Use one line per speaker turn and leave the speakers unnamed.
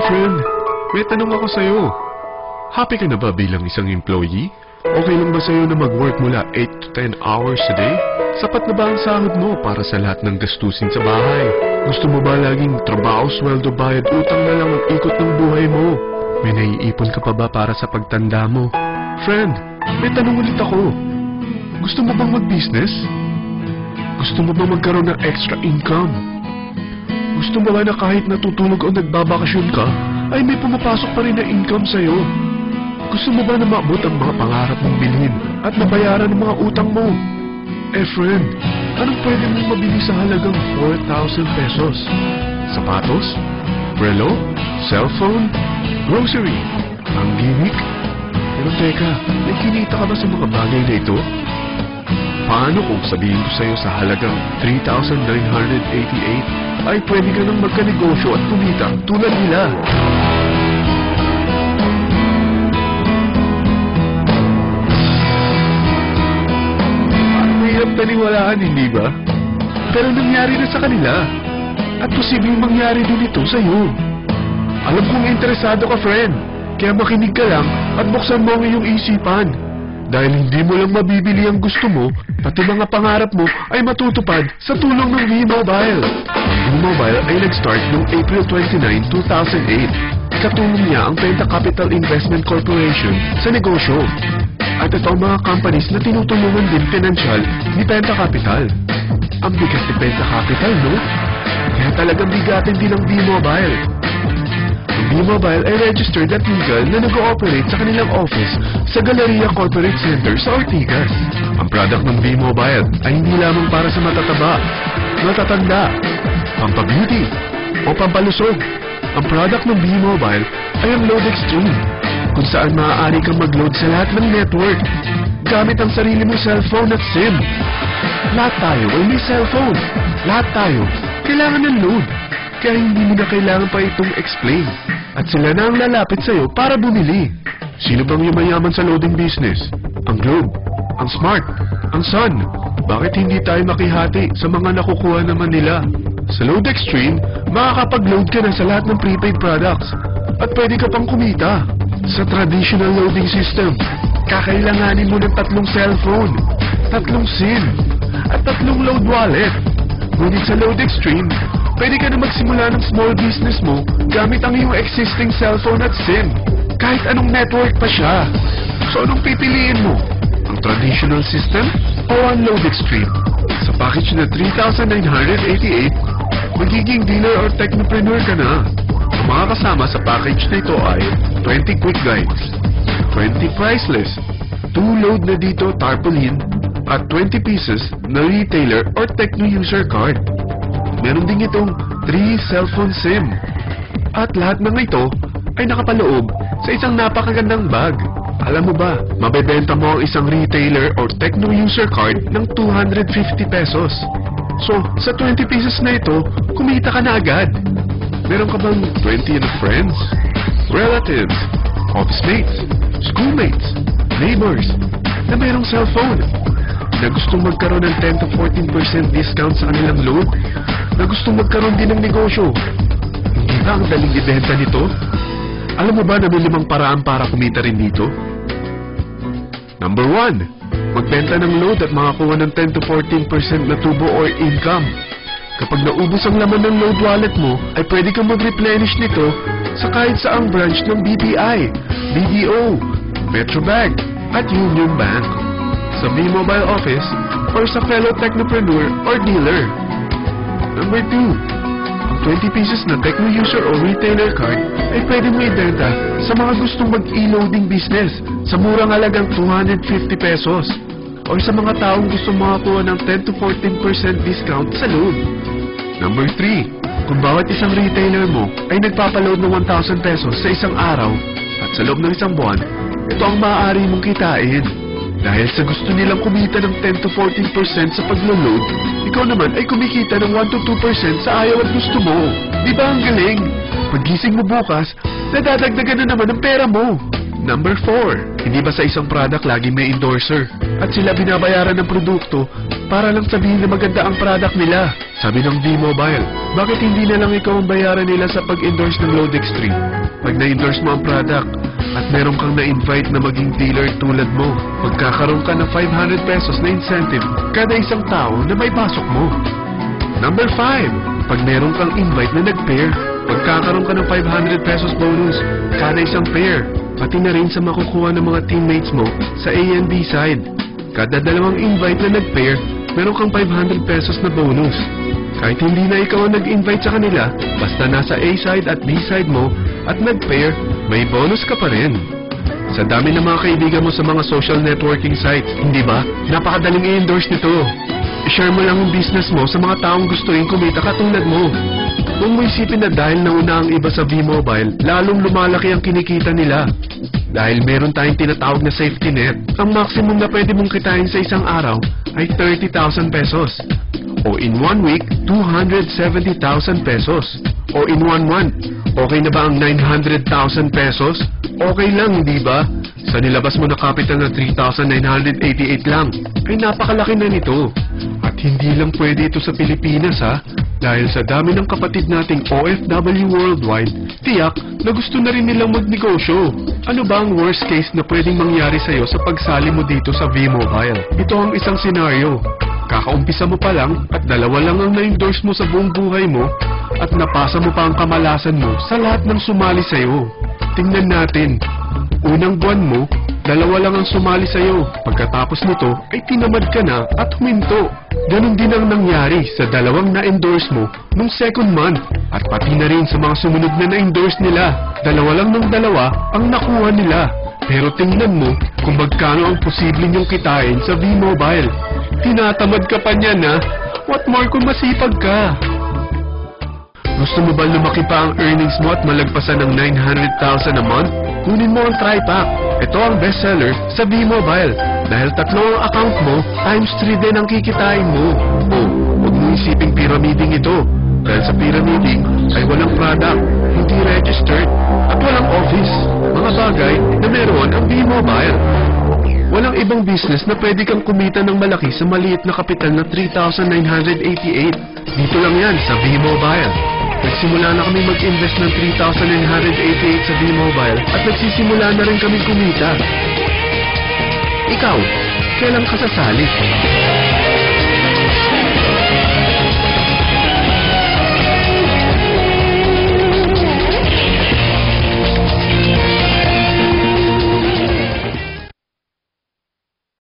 friend. May tanong ako sa'yo. Happy ka na ba bilang isang employee? Okay lang ba sa'yo na mag-work mula 8 to 10 hours a day? Sapat na ba ang sahod mo para sa lahat ng gastusin sa bahay? Gusto mo ba laging trabaho, sweldo, bayad, utang na lang ang ikot ng buhay mo? May naiipon ka pa ba para sa pagtanda mo? Friend, may tanong ulit ako. Gusto mo bang mag-business? Gusto mo bang magkaroon ng extra income? Gusto mo ba na kahit natutulog o nagbabakasyon ka, ay may pumapasok pa rin na income sa'yo? Gusto mo ba na maabot ang mga pangarap mong bilhin at mabayaran ang mga utang mo? Eh friend, anong pwede mong mabili sa halagang 4,000 pesos? Sapatos? Relo? Cellphone? Grocery? Ang gimmick? Pero teka, may kinita ka ba sa mga bagay na ito? Paano kung sabihin ko sa'yo sa halagang 3,988 ay pwede ka nang magkanegosyo at kumita tulad nila? Mahirap paniwalaan, hindi ba? Pero nangyari na sa kanila. At posibleng mangyari din ito sa'yo. Alam kong interesado ka, friend. Kaya makinig ka lang at buksan mo ang iyong isipan. Dahil hindi mo lang mabibili ang gusto mo, pati mga pangarap mo ay matutupad sa tulong ng V-Mobile. Ang V-Mobile ay nag-start noong April 29, 2008. Katulong niya ang Penta Capital Investment Corporation sa negosyo. At ito ang mga companies na tinutulungan din pinansyal ni Penta Capital. Ang bigat ni Penta Capital, no? Kaya talagang bigatin din ang V-Mobile. Ang V-Mobile ay registered at legal na nag-ooperate sa kanilang office sa Galleria Corporate Center sa Ortigas. Ang product ng V-Mobile ay hindi lamang para sa matataba, matatanda, pampabeauty, o pampalusog. Ang product ng V-Mobile ay ang Load Extreme, kung saan maaari kang mag-load sa lahat ng network gamit ang sarili mong cellphone at SIM. Lahat tayo ay may cellphone. Lahat tayo kailangan ng load. Kaya hindi mo na kailangan pa itong explain. At sila na ang lalapit sa'yo para bumili. Sino bang yumayaman sa loading business? Ang Globe, ang Smart, ang Sun. Bakit hindi tayo makihati sa mga nakukuha naman nila? Sa Load Extreme, makakapag-load ka na sa lahat ng prepaid products. At pwede ka pang kumita. Sa traditional loading system, kakailanganin mo ng 3 cellphone, 3 SIM, at 3 load wallet. Ngunit sa Load Extreme, pwede ka na magsimula ng small business mo gamit ang iyong existing cellphone at SIM. Kahit anong network pa siya. So anong pipiliin mo? Ang traditional system o ang Load Extreme? Sa package na 3,988, magiging dealer or technopreneur ka na. Ang mga kasama sa package na ito ay 20 quick guides, 20 price list, 2 load na dito tarpaulin, at 20 pieces na retailer or techno user card. Meron din itong 3 cellphone SIM. At lahat ng ito ay nakapaloob sa isang napakagandang bag. Alam mo ba, mabebenta mo ang isang retailer or techno user card ng 250 pesos. So, sa 20 pieces na ito, kumita ka na agad. Meron ka bang 20 na friends, relatives, office mates, schoolmates, neighbors na mayroong cellphone? Na gustong magkaroon ng 10 to 14% discount sa kanilang load? Na gustong magkaroon din ng negosyo? Hindi ba ang daling ibenta nito? Alam mo ba na may 5 paraan para kumita rin dito? Number 1, magbenta ng load at makakuha ng 10 to 14% na tubo or income. Kapag naubos ang laman ng load wallet mo, ay pwede kang mag-replenish nito sa kahit saang branch ng BPI, BDO, Metrobank, at Union Bank. Sa V-Mobile office or sa fellow technopreneur or dealer. Number 2, ang 20 pieces na techno user o retailer card ay pwede mo ibenta sa mga gustong mag-e-loading business sa murang halagang 250 pesos or sa mga taong gustong makakuha ng 10 to 14% discount sa load. Number 3, kung bawat isang retailer mo ay nagpapaload ng 1,000 pesos sa isang araw at sa loob ng isang buwan, ito ang maaari mong kitain. Dahil sa gusto nilang kumita ng 10 to 14% sa paglo-load, ikaw naman ay kumikita ng 1 to 2% sa ayaw at gusto mo. Di ba ang galing? Paggising mo bukas, nadadagdagan na naman ang pera mo. Number 4, hindi ba sa isang product lagi may endorser? At sila binabayaran ng produkto para lang sabihin na maganda ang product nila. Sabi ng V-Mobile, bakit hindi na lang ikaw ang bayaran nila sa pag-endorse ng Load Extreme? Pag na-endorse mo ang product at meron kang na-invite na maging dealer tulad mo, magkakaroon ka ng 500 pesos na incentive kada isang tao na may pasok mo. Number 5, pag meron kang invite na nag-pair, magkakaroon ka ng 500 pesos bonus kada isang pair, pati na rin sa makukuha ng mga teammates mo sa A and B side. Kada dalawang invite na nag-pair, meron kang 500 pesos na bonus. Kahit hindi na ikaw ang nag-invite sa kanila, basta nasa A side at B side mo at nag-pair, may bonus ka pa rin. Sa dami ng mga kaibigan mo sa mga social networking sites, hindi ba? Napakadaling i-endorse nito. I-share mo lang ang business mo sa mga taong gusto rin kumita katulad mo. Kung mo isipin na dahil nauna ang iba sa V-Mobile, lalong lumalaki ang kinikita nila. Dahil meron tayong tinatawag na safety net, ang maximum na pwede mong kitain sa isang araw ay 30,000 pesos. O in 1 week, 270,000 pesos. O in 1 month, okay na ba ang 900,000 pesos? Okay lang, di ba? Sa nilabas mo na capital na 3,988 lang, ay napakalaki na nito. At hindi lang pwede ito sa Pilipinas ha, dahil sa dami ng kapatid nating OFW worldwide, tiyak na gusto na rin nilang magnegosyo. Ano ba ang worst case na pwedeng mangyari sa'yo sa pagsali mo dito sa V-Mobile? Ito ang isang senaryo. Kakaumpisa mo pa lang at dalawa lang ang na-endorse mo sa buong buhay mo at napasa mo pa ang kamalasan mo sa lahat ng sumali sa'yo. Tingnan natin. Unang buwan mo, dalawa lang ang sumali sa'yo. Pagkatapos nito, ay tinamad ka na at huminto. Ganon din ang nangyari sa dalawang na-endorse mo nung second month. At pati na rin sa mga sumunod na na-endorse nila. Dalawa lang ng dalawa ang nakuha nila. Pero tingnan mo kung magkano ang posible niyong kitain sa V-Mobile. Tinatamad ka pa niyan ha? What more kung masipag ka? Gusto mo ba lumaki pa ang earnings mo at malagpasan ng 900,000 a month? Kunin mo ang TriPack. Ito ang bestseller sa V-Mobile. Dahil 3 ang account mo, times 3 din ang kikitain mo. O, huwag mo isiping pyramiding ito. Dahil sa pyramiding ay walang product, hindi registered, at walang office. Mga bagay na meron ang V-Mobile. Walang ibang business na pwede kang kumita ng malaki sa maliit na kapital na 3,988. Dito lang yan sa V-Mobile. Nagsimula na kami mag-invest ng 3,988 sa V-Mobile at nagsisimula na rin kami kumita. Ikaw, kailan ka sasali?